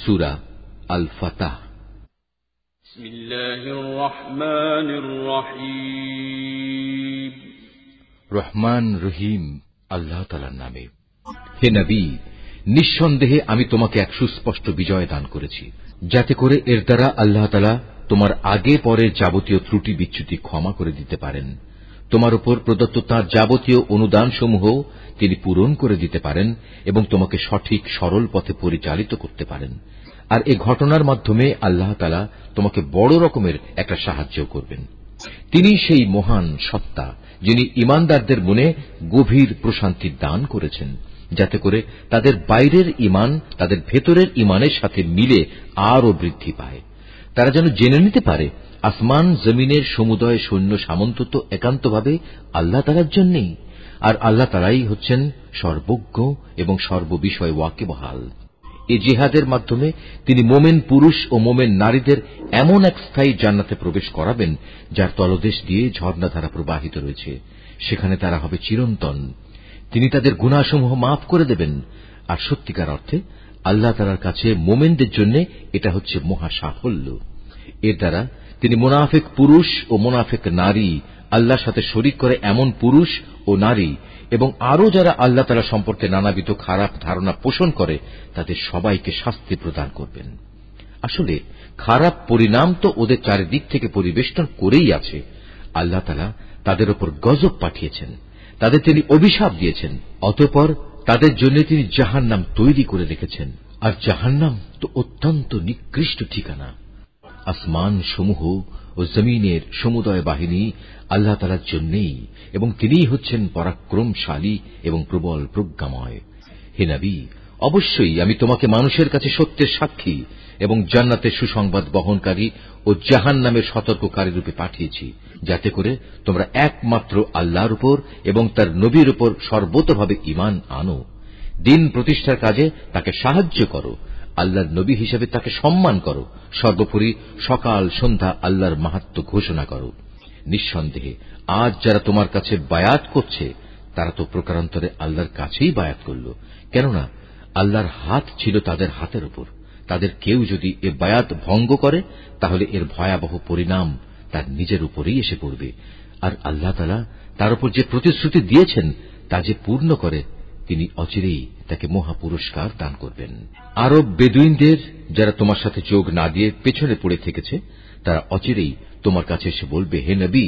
সূরা আল Fattah. Rahman রহিম আল্লাহ তাআলার নামে। হে নবী, নিঃসন্দেহে আমি তোমাকে এক সুস্পষ্ট বিজয় দান করেছি, যাতে করে এর দ্বারা আল্লাহ তাআলা তোমার আগে পরের যাবতীয় ত্রুটি বিচ্যুতি ক্ষমা করে দিতে পারেন। তোমার উপর প্রদত্ত তাঁর যাবতীয় অনুদানসমূহ তিনি পূরণ করে দিতে পারেন এবং তোমাকে সঠিক সরল পথে পরিচালিত করতে পারেন। আর এই ঘটনার মাধ্যমে আল্লাহ তাআলা তোমাকে বড় রকমের একটা সাহায্য করবেন। তিনি সেই মহান সত্তা যিনি ঈমানদারদের মনে গভীর প্রশান্তি দান করেছেন, যাতে করে তাদের বাইরের ঈমান তাদের ভেতরের ঈমানের সাথে মিলে আরও বৃদ্ধি পায়। তারা যেন জেনে নিতে পারে আসমান জমিনের সমুদয় সৈন্য সামন্ত তো একান্তভাবে আল্লাহ তাআলার জন্যই, আর আল্লাহ তাআলাই হচ্ছেন সর্বজ্ঞ এবং সর্ববিষয়ে ওয়াকিবহাল। এই জিহাদের মাধ্যমে তিনি মোমেন পুরুষ ও মোমেন নারীদের এমন এক স্থায়ী জান্নাতে প্রবেশ করাবেন যার তলদেশ দিয়ে ঝর্ণাধারা প্রবাহিত রয়েছে, সেখানে তারা হবে চিরন্তন। তিনি তাদের গুনাহসমূহ মাফ করে দেবেন। আর সত্যিকার অর্থে আল্লাহ তাআলার কাছে মোমেনদের জন্য এটা হচ্ছে মহা সাফল্য। এর দ্বারা তিনি মুনাফিক পুরুষ ও মুনাফিক নারী, আল্লাহর সাথে শরীক করে এমন পুরুষ ও নারী এবং আরও যারা আল্লাহ তাআলা সম্পর্কে নানাবিধ খারাপ ধারণা পোষণ করে তাদের সবাইকে শাস্তি প্রদান করবেন। আসলে খারাপ পরিণাম তো ওদের চারিদিক থেকে পরিবেষ্টন করেই আছে। আল্লাহ তাআলা তাদের উপর গজব পাঠিয়েছেন, তাদের তিনি অভিশাপ দিয়েছেন, অতঃপর তাদের জন্য তিনি জাহান্নাম তৈরি করে রেখেছেন। আর জাহান্নাম তো অত্যন্ত নিকৃষ্ট ঠিকানা। আসমান সমূহ ও জমিনের সমুদয় বাহিনী আল্লাহ তাআলার জন্যই এবং তিনিই হচ্ছেন পরাক্রমশালী এবং প্রবল প্রজ্ঞাময়। হে নবী, অবশ্যই আমি তোমাকে মানুষের কাছে সত্যের সাক্ষী এবং জান্নাতের সুসংবাদ বহনকারী ও জাহান্নামের সতর্ককারী রূপে পাঠিয়েছি, যাতে করে তোমরা একমাত্র আল্লাহর উপর এবং তার নবীর উপর সর্বতোভাবে ঈমান আনো, দিন প্রতিষ্ঠার কাজে তাকে সাহায্য করো, আল্লাহর নবী হিসেবে তাকে সম্মান করো, সর্বোপরি সকাল সন্ধ্যা আল্লাহর মাহাত্ম্য ঘোষণা করো। নিঃসন্দেহে আজ যারা তোমার কাছে বায়াত করছে তারা তো প্রকারান্তরে আল্লাহর কাছেই বায়াত করল, কেননা আল্লাহর হাত ছিল তাদের হাতের উপর। তাদের কেউ যদি এ বায়াত ভঙ্গ করে তাহলে এর ভয়াবহ পরিণাম তার নিজের উপরেই এসে পড়বে। আর আল্লাহ তাআলা তার উপর যে প্রতিশ্রুতি দিয়েছেন তা যে পূর্ণ করে তিনি অচিরেই তাকে মহা পুরস্কার দান করবেন। আরব বেদুইনদের যারা তোমার সাথে যোগ না দিয়ে পেছনে পড়ে থেকেছে তারা অচিরেই তোমার কাছে এসে বলবে, হে নবী,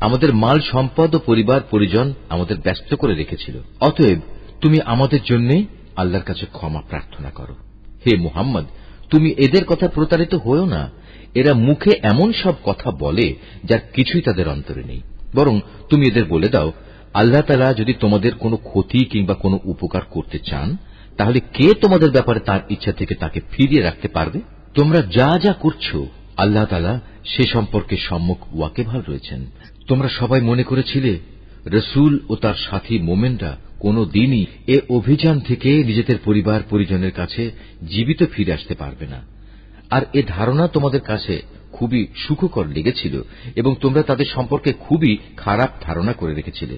আমাদের মাল সম্পদ ও পরিবার পরিজন আমাদের ব্যস্ত করে রেখেছিল, অতএব তুমি আমাদের জন্য আল্লাহর কাছে ক্ষমা প্রার্থনা করো। হে মুহাম্মদ, তুমি এদের কথা প্রতারিত হও না। এরা মুখে এমন সব কথা বলে যার কিছুই তাদের অন্তরে নেই। বরং তুমি এদের বলে দাও, আল্লাহ তাআলা যদি তোমাদের কোনো ক্ষতি কিংবা কোনো উপকার করতে চান তাহলে কে তোমাদের ব্যাপারে তার ইচ্ছা থেকে তাকে ফিরিয়ে রাখতে পারবে? তোমরা যা যা করছো আল্লাহ তাআলা সে সম্পর্কে সম্যক ওয়াকিবহাল রয়েছেন। তোমরা সবাই মনে করেছিলে রাসূল ও তার সাথী মোমেনরা কোনো দিনই এ অভিযান থেকে নিজেদের পরিবার পরিজনের কাছে জীবিত ফিরে আসতে পারবে না। আর এ ধারণা তোমাদের কাছে খুবই সুখকর লেগেছিল এবং তোমরা তাদের সম্পর্কে খুবই খারাপ ধারণা করে রেখেছিলে।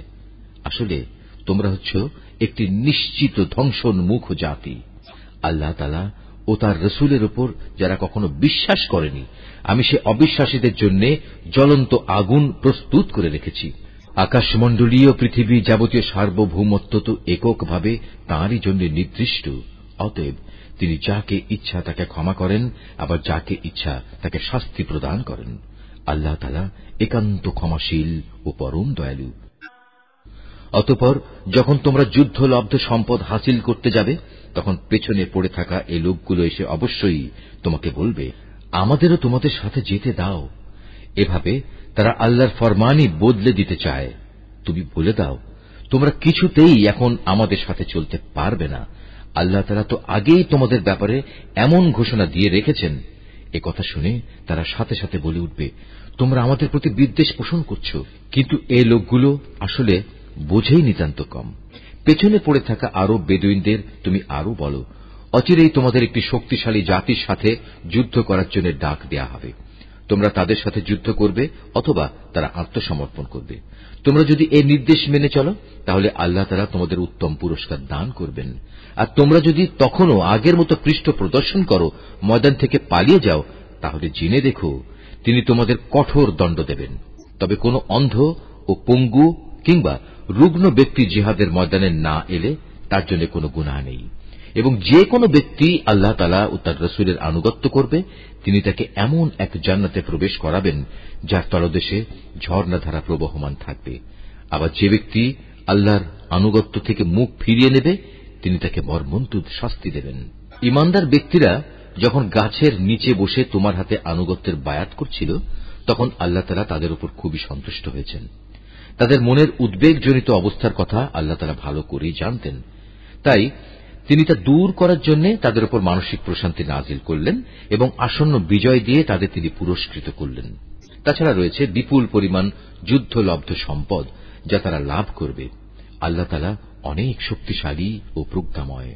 আসলে তোমরা হচ্ছ একটি নিশ্চিত ধ্বংসোন্মুখ জাতি। আল্লাহ তাআলা ও তার রাসূলের উপর যারা কখনো বিশ্বাস করেনি আমি সে অবিশ্বাসীদের জন্য জ্বলন্ত আগুন প্রস্তুত করে রেখেছি। আকাশমণ্ডলীয় পৃথিবী যাবতীয় সার্বভৌমত্ব তো এককভাবে তাঁরই জন্য নির্দিষ্ট। অতএব তিনি যাকে ইচ্ছা তাকে ক্ষমা করেন, আবার যাকে ইচ্ছা তাকে শাস্তি প্রদান করেন। আল্লাহ তাআলা একান্ত ক্ষমাশীল ও পরম দয়ালু। অতঃপর যখন তোমরা যুদ্ধলব্ধ সম্পদ হাসিল করতে যাবে তখন পেছনে পড়ে থাকা এই লোকগুলো এসে অবশ্যই তোমাকে বলবে, আমাদেরও তোমাদের সাথে যেতে দাও। এভাবে তারা আল্লাহর ফরমানই বদলে দিতে চায়। তুমি বলে দাও, তোমরা কিছুতেই এখন আমাদের সাথে চলতে পারবে না। আল্লাহ তাআলা তো আগেই তোমাদের ব্যাপারে এমন ঘোষণা দিয়ে রেখেছেন। এ কথা শুনে তারা সাথে সাথে বলে উঠবে, তোমরা আমাদের প্রতি বিদ্বেষ পোষণ করছো। কিন্তু এই লোকগুলো আসলে বোঝেই নিতান্ত কম। পেছনে পড়ে থাকা আরব বেদুইনদের তুমি আরো বলো, অচিরেই তোমাদের একটি শক্তিশালী জাতির সাথে যুদ্ধ করার জন্য ডাক দেয়া হবে। তোমরা তাদের সাথে যুদ্ধ করবে অথবা তারা আত্মসমর্পণ করবে। তোমরা যদি এই নির্দেশ মেনে চলো তাহলে আল্লাহ তাআলা তোমাদের উত্তম পুরস্কার দান করবেন। আর তোমরা যদি তখনও আগের মতো পৃষ্ঠ প্রদর্শন করো, ময়দান থেকে পালিয়ে যাও, তাহলে জেনে দেখো তিনি তোমাদের কঠোর দণ্ড দেবেন। তবে কোনো অন্ধ ও পঙ্গু কিংবা রুগ্ন ব্যক্তি জিহাদের ময়দানে না এলে তার জন্য কোনো গুনাহ নেই, এবং যে কোনো ব্যক্তি আল্লাহ তাআলা ও তার রাসূলের আনুগত্য করবে তিনি তাকে এমন এক জান্নাতে প্রবেশ করাবেন যার তলদেশে ঝর্ণাধারা প্রবহমান থাকবে। আবার যে ব্যক্তি আল্লাহর আনুগত্য থেকে মুখ ফিরিয়ে নেবে তিনি তাকে মর্মন্তুদ শাস্তি দেবেন। ঈমানদার ব্যক্তিরা যখন গাছের নিচে বসে তোমার হাতে আনুগত্যের বায়াত করছিল তখন আল্লাহ তাআলা তাদের উপর খুবই সন্তুষ্ট হয়েছেন। তাদের মনের উদ্বেগজনিত অবস্থার কথা আল্লাহ তাআলা ভালো করেই জানতেন, তাই তিনি তা দূর করার জন্য তাদের উপর মানসিক প্রশান্তি নাজিল করলেন এবং আসন্ন বিজয় দিয়ে তাদের তিনি পুরস্কৃত করলেন। তাছাড়া রয়েছে বিপুল পরিমাণ যুদ্ধলব্ধ সম্পদ যা তারা লাভ করবে। আল্লাহ তাআলা অনেক শক্তিশালী ও প্রজ্ঞাময়।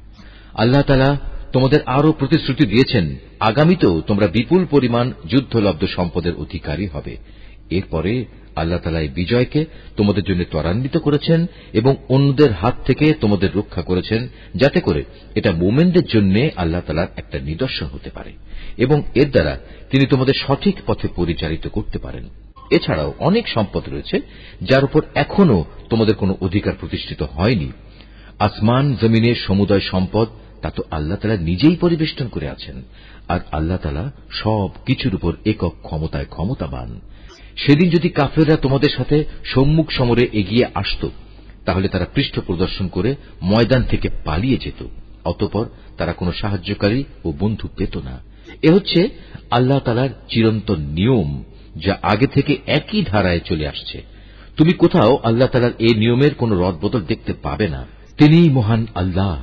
আল্লাহ তাআলা তোমাদের আরো প্রতিশ্রুতি দিয়েছেন, আগামীতেও তোমরা বিপুল পরিমাণ যুদ্ধলব্ধ সম্পদের অধিকারী হবে। এরপরে আল্লাহ তাআলা এই বিজয়কে তোমাদের জন্য ত্বরান্বিত করেছেন এবং অন্যদের হাত থেকে তোমাদের রক্ষা করেছেন, যাতে করে এটা মুমিনদের জন্য আল্লাহ তাআলার একটা নিদর্শন হতে পারে এবং এর দ্বারা তিনি তোমাদের সঠিক পথে পরিচালিত করতে পারেন। এছাড়াও অনেক সম্পদ রয়েছে যার উপর এখনো তোমাদের কোনো অধিকার প্রতিষ্ঠিত হয়নি। আসমান জমিনের সমুদয় সম্পদ তা তো আল্লাহ তাআলা নিজেই পরিবেষ্টন করে আছেন, আর আল্লাহ তাআলা সব কিছুর উপর একক ক্ষমতায় ক্ষমতাবান। সেদিন যদি কাফেররা তোমাদের সাথে সম্মুখ সমরে এগিয়ে আসত তাহলে তারা পৃষ্ঠ প্রদর্শন করে ময়দান থেকে পালিয়ে যেত, অতঃপর তারা কোনো সাহায্যকারী ও বন্ধু পেত না। এ হচ্ছে আল্লাহ তাআলার চিরন্তন নিয়ম যা আগে থেকে একই ধারায় চলে আসছে। তুমি কোথাও আল্লাহ তাআলার এই নিয়মের কোনো রদবদল দেখতে পাবে না। তিনিই মহান আল্লাহ,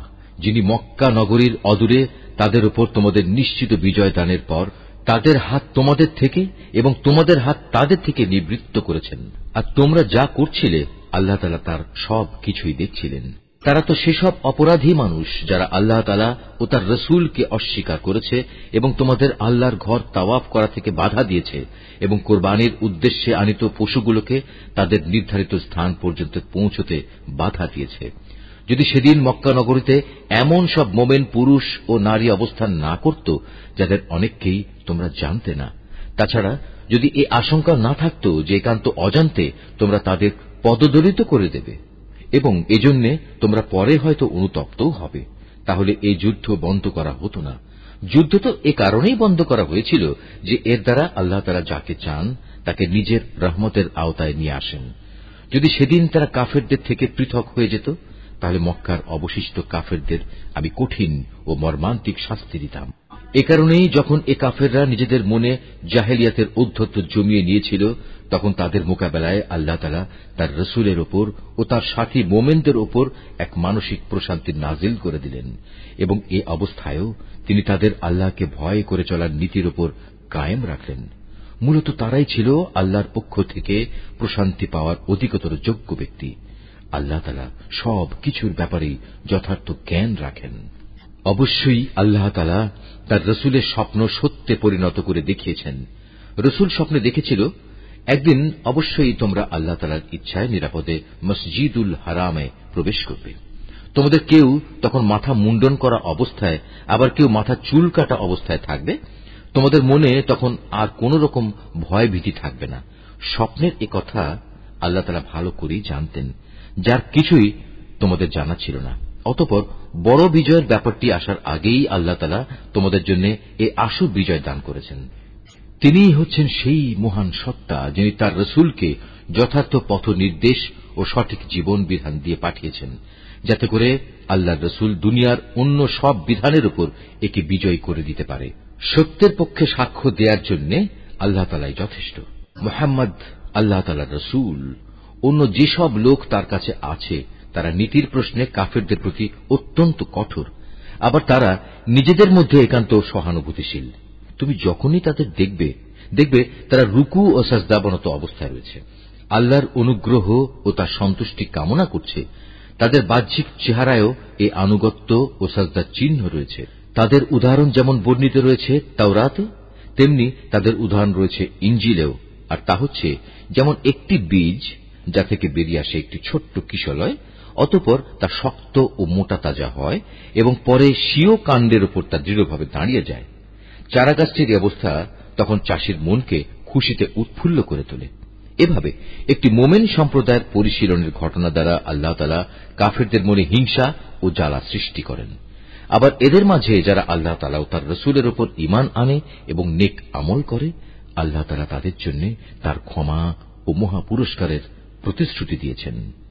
যিনি মক্কা নগরীর অদূরে তাদের উপর তোমাদের নিশ্চিত বিজয় দানের পর তাদের হাত তোমাদের থেকে এবং তোমাদের হাত তাদের থেকে নিবৃত্ত করেছেন। আর তোমরা যা করছিলে আল্লাহ তাআলা তার সব কিছুই দেখছিলেন। তারা তো সেসব অপরাধী মানুষ যারা আল্লাহ তাআলা ও তার রাসূলকে অস্বীকার করেছে এবং তোমাদের আল্লাহর ঘর তাওয়াফ করা থেকে বাধা দিয়েছে এবং কোরবানির উদ্দেশ্যে আনিত পশুগুলোকে তাদের নির্ধারিত স্থান পর্যন্ত পৌঁছতে বাধা দিয়েছে। যদি সেদিন মক্কা নগরীতে এমন সব মোমেন পুরুষ ও নারী অবস্থান না করত যাদের অনেককেই তোমরা জানতে না, তাছাড়া যদি এই আশঙ্কা না থাকত যে একান্ত অজান্তে তোমরা তাদের পদদলিত করে দেবে এবং এজন্য তোমরা পরে হয়তো অনুতপ্তও হবে, তাহলে এই যুদ্ধ বন্ধ করা হতো না। যুদ্ধ তো এ কারণেই বন্ধ করা হয়েছিল যে এর দ্বারা আল্লাহ তাআলা যাকে চান তাকে নিজের রহমতের আওতায় নিয়ে আসেন। যদি সেদিন তারা কাফেরদের থেকে পৃথক হয়ে যেত তাহলে মক্কার অবশিষ্ট কাফেরদের আমি কঠিন ও মর্মান্তিক শাস্তি দিতাম। এ কারণেই যখন এ কাফেররা নিজেদের মনে জাহেলিয়াতের ঔদ্ধত্য জমিয়ে নিয়েছিল তখন তাদের মোকাবেলায় আল্লাহ তাআলা তার রাসূলের ওপর ও তার সাথী মোমেনদের ওপর এক মানসিক প্রশান্তি নাজিল করে দিলেন এবং এ অবস্থায়ও তিনি তাদের আল্লাহকে ভয় করে চলার নীতির ওপর কায়েম রাখলেন। মূলত তারাই ছিল আল্লাহর পক্ষ থেকে প্রশান্তি পাওয়ার অধিকতর যোগ্য ব্যক্তি। আল্লাহ তাআলা সব কিছুর ব্যাপারে যথার্থ জ্ঞান রাখেন। অবশ্যই আল্লাহ তাআলা তার রাসূলের স্বপ্ন সত্যে পরিণত করে দেখিয়েছেন। রাসূল স্বপ্নে দেখেছিল একদিন অবশ্যই তোমরা আল্লাহ তাআলার ইচ্ছায় নিরাপদে মসজিদুল হারামে প্রবেশ করবে। তোমাদের কেউ তখন মাথা মুন্ডন করা অবস্থায়, আবার কেউ মাথা চুল কাটা অবস্থায় থাকবে। তোমাদের মনে তখন আর কোন রকম ভয় ভীতি থাকবে না। স্বপ্নের এ কথা আল্লাহ তাআলা ভালো করেই জানতেন, যার কিছুই তোমাদের জানা ছিল না। অতঃপর বড় বিজয়ের ব্যাপারটি আসার আগেই আল্লাহ তাআলা তোমাদের জন্য এই আশু বিজয় দান করেছেন। তিনিই হচ্ছেন সেই মহান সত্তা যিনি তার রাসূলকে যথার্থ পথ নির্দেশ ও সঠিক জীবন বিধান দিয়ে পাঠিয়েছেন, যাতে করে আল্লাহর রাসূল দুনিয়ার অন্য সব বিধানের উপর একে বিজয় করে দিতে পারে। সত্যের পক্ষে সাক্ষ্য দেওয়ার জন্য আল্লাহ তাআলাই যথেষ্ট। মুহাম্মদ আল্লাহ তাআলার রাসূল। অন্য যেসব লোক তার কাছে আছে তারা নীতির প্রশ্নে কাফেরদের প্রতি অত্যন্ত কঠোর, আবার তারা নিজেদের মধ্যে একান্ত সহানুভূতিশীল। তুমি যখনই তাদের দেখবে তারা রুকু ও সাজদাবনত অবস্থায় রয়েছে, আল্লাহর অনুগ্রহ ও তার সন্তুষ্টি কামনা করছে। তাদের বাহ্যিক চেহারায়ও এই আনুগত্য ও সাজদার চিহ্ন রয়েছে। তাদের উদাহরণ যেমন বর্ণিত রয়েছে তাওরাতে, তেমনি তাদের উদাহরণ রয়েছে ইঞ্জিলেও, আর তা হচ্ছে যেমন একটি বীজ যা থেকে বেরিয়ে আসে একটি ছোট্ট কিশলয়, অতঃপর তা শক্ত ও মোটা তাজা হয় এবং পরে স্বীয় কাণ্ডের উপর তা দৃঢ়ভাবে দাঁড়িয়ে যায়। চারাগাছটির অবস্থা তখন চাষির মনকে খুশিতে উৎফুল্ল করে তোলে। এভাবে একটি মোমেন সম্প্রদায়ের পরিশীলনের ঘটনা দ্বারা আল্লাহ তাআলা কাফেরদের মনে হিংসা ও জ্বালা সৃষ্টি করেন। আবার এদের মাঝে যারা আল্লাহ তাআলা ও তার রাসূলের উপর ঈমান আনে এবং নেক আমল করে, আল্লাহ তাআলা তাদের জন্য তার ক্ষমা ও মহা পুরস্কারের প্রতিশ্রুতি দিয়েছেন।